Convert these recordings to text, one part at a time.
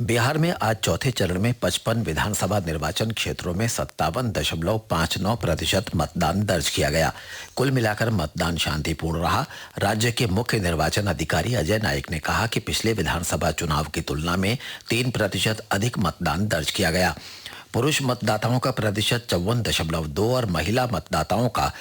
बिहार में आज चौथे चरण में 55 विधानसभा निर्वाचन क्षेत्रों में 57.59% मतदान दर्ज किया गया। कुल मिलाकर मतदान शांतिपूर्ण रहा। राज्य के मुख्य निर्वाचन अधिकारी अजय नाइक ने कहा कि पिछले विधानसभा चुनाव की तुलना में 3% अधिक मतदान दर्ज किया गया। पुरुष मतदाताओं का प्रतिशत 54.2 और महिला मतदाताओं का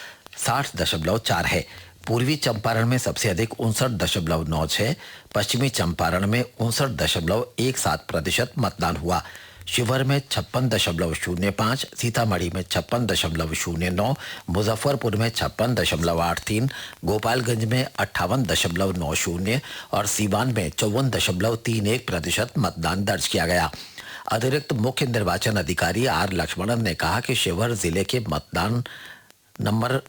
60.4 है। पूर्वी चंपारण में सबसे अधिक 59.96, पश्चिमी चंपारण में 59.17% मतदान हुआ। शिवहर में 56.05, सीतामढ़ी में 56.09, मुजफ्फरपुर में 56.83, गोपालगंज में 58.90 और सीवान में 54.31% मतदान दर्ज किया गया। अतिरिक्त मुख्य निर्वाचन अधिकारी आर लक्ष्मणन ने कहा कि शिवहर जिले के मतदान नंबर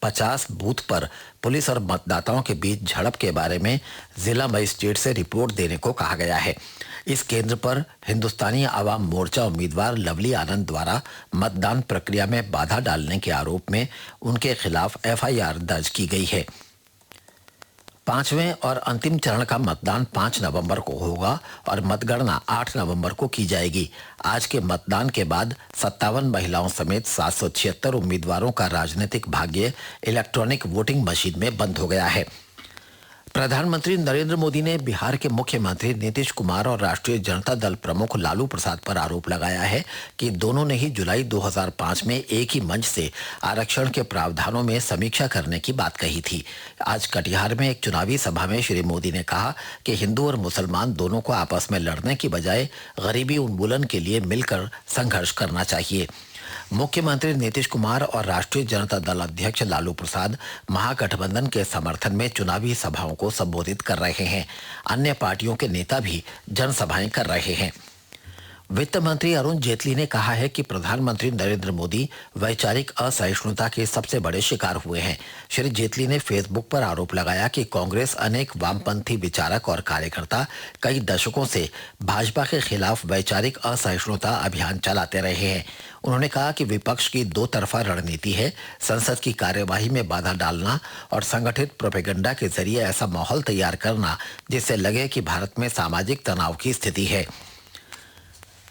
50 बूथ पर पुलिस और मतदाताओं के बीच झड़प के बारे में जिला मजिस्ट्रेट से रिपोर्ट देने को कहा गया है। इस केंद्र पर हिंदुस्तानी आवाम मोर्चा उम्मीदवार लवली आनंद द्वारा मतदान प्रक्रिया में बाधा डालने के आरोप में उनके खिलाफ एफआईआर दर्ज की गई है। पांचवें और अंतिम चरण का मतदान 5 नवंबर को होगा और मतगणना 8 नवंबर को की जाएगी। आज के मतदान के बाद 57 महिलाओं समेत 776 उम्मीदवारों का राजनीतिक भाग्य इलेक्ट्रॉनिक वोटिंग मशीन में बंद हो गया है। प्रधानमंत्री नरेंद्र मोदी ने बिहार के मुख्यमंत्री नीतीश कुमार और राष्ट्रीय जनता दल प्रमुख लालू प्रसाद पर आरोप लगाया है कि दोनों ने ही जुलाई 2005 में एक ही मंच से आरक्षण के प्रावधानों में समीक्षा करने की बात कही थी। आज कटिहार में एक चुनावी सभा में श्री मोदी ने कहा कि हिंदू और मुसलमान दोनों को आपस में लड़ने की बजाय गरीबी उन्मूलन के लिए मिलकर संघर्ष करना चाहिए। मुख्यमंत्री नीतीश कुमार और राष्ट्रीय जनता दल अध्यक्ष लालू प्रसाद महागठबंधन के समर्थन में चुनावी सभाओं को संबोधित कर रहे हैं। अन्य पार्टियों के नेता भी जनसभाएं कर रहे हैं। वित्त मंत्री अरुण जेटली ने कहा है कि प्रधानमंत्री नरेंद्र मोदी वैचारिक असहिष्णुता के सबसे बड़े शिकार हुए हैं। श्री जेटली ने फेसबुक पर आरोप लगाया कि कांग्रेस अनेक वामपंथी विचारक और कार्यकर्ता कई दशकों से भाजपा के खिलाफ वैचारिक असहिष्णुता अभियान चलाते रहे हैं। उन्होंने कहा कि विपक्ष की दो तरफा रणनीति है, संसद की कार्यवाही में बाधा डालना और संगठित प्रोपेगेंडा के जरिए ऐसा माहौल तैयार करना जिससे लगे कि भारत में सामाजिक तनाव की स्थिति है।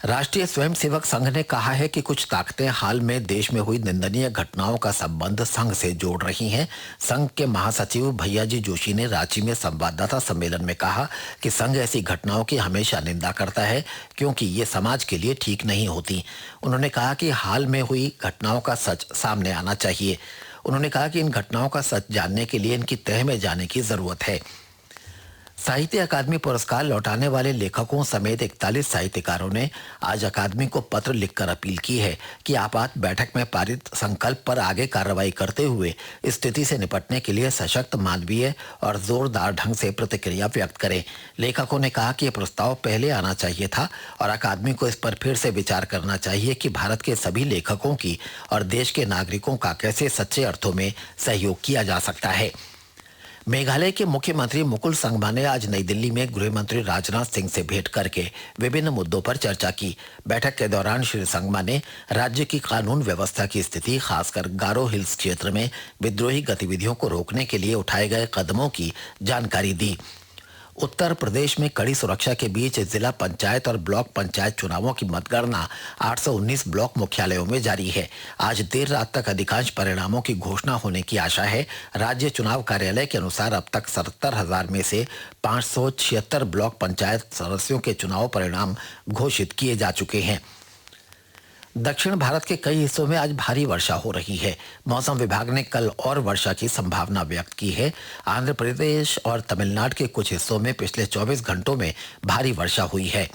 राष्ट्रीय स्वयंसेवक संघ ने कहा है कि कुछ ताकतें हाल में देश में हुई निंदनीय घटनाओं का संबंध संघ से जोड़ रही हैं। संघ के महासचिव भैयाजी जोशी ने रांची में संवाददाता सम्मेलन में कहा कि संघ ऐसी घटनाओं की हमेशा निंदा करता है क्योंकि ये समाज के लिए ठीक नहीं होती। उन्होंने कहा कि हाल में हुई घटनाओं का सच सामने आना चाहिए। उन्होंने कहा कि इन घटनाओं का सच जानने के लिए इनकी तह में जाने की जरूरत है। साहित्य अकादमी पुरस्कार लौटाने वाले लेखकों समेत 41 साहित्यकारों ने आज अकादमी को पत्र लिखकर अपील की है कि आपात बैठक में पारित संकल्प पर आगे कार्रवाई करते हुए स्थिति से निपटने के लिए सशक्त, मानवीय और जोरदार ढंग से प्रतिक्रिया व्यक्त करें। लेखकों ने कहा कि यह प्रस्ताव पहले आना चाहिए था और अकादमी को इस पर फिर से विचार करना चाहिए कि भारत के सभी लेखकों की और देश के नागरिकों का कैसे सच्चे अर्थों में सहयोग किया जा सकता है। मेघालय के मुख्यमंत्री मुकुल संगमा ने आज नई दिल्ली में गृह मंत्री राजनाथ सिंह से भेंट करके विभिन्न मुद्दों पर चर्चा की। बैठक के दौरान श्री संगमा ने राज्य की कानून व्यवस्था की स्थिति, खासकर गारो हिल्स क्षेत्र में विद्रोही गतिविधियों को रोकने के लिए उठाए गए कदमों की जानकारी दी। उत्तर प्रदेश में कड़ी सुरक्षा के बीच जिला पंचायत और ब्लॉक पंचायत चुनावों की मतगणना 819 ब्लॉक मुख्यालयों में जारी है। आज देर रात तक अधिकांश परिणामों की घोषणा होने की आशा है। राज्य चुनाव कार्यालय के अनुसार अब तक 77,000 में से 576 ब्लॉक पंचायत सदस्यों के चुनाव परिणाम घोषित किए जा चुके हैं। दक्षिण भारत के कई हिस्सों में आज भारी वर्षा हो रही है। मौसम विभाग ने कल और वर्षा की संभावना व्यक्त की है। आंध्र प्रदेश और तमिलनाडु के कुछ हिस्सों में पिछले 24 घंटों में भारी वर्षा हुई है।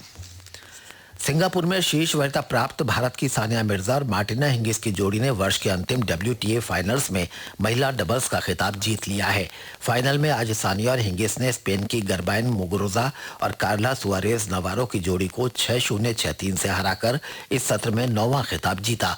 सिंगापुर में शीर्ष वरीयता प्राप्त भारत की सानिया मिर्जा और मार्टिना हिंगिस की जोड़ी ने वर्ष के अंतिम WTA फाइनल्स में महिला डबल्स का खिताब जीत लिया है। फाइनल में आज सानिया और हिंगिस ने स्पेन की गरबाइन मुगुरुजा और कार्ला सुआरेज नवारो की जोड़ी को 6-0, 6-3 से हराकर इस सत्र में 9वां खिताब जीता।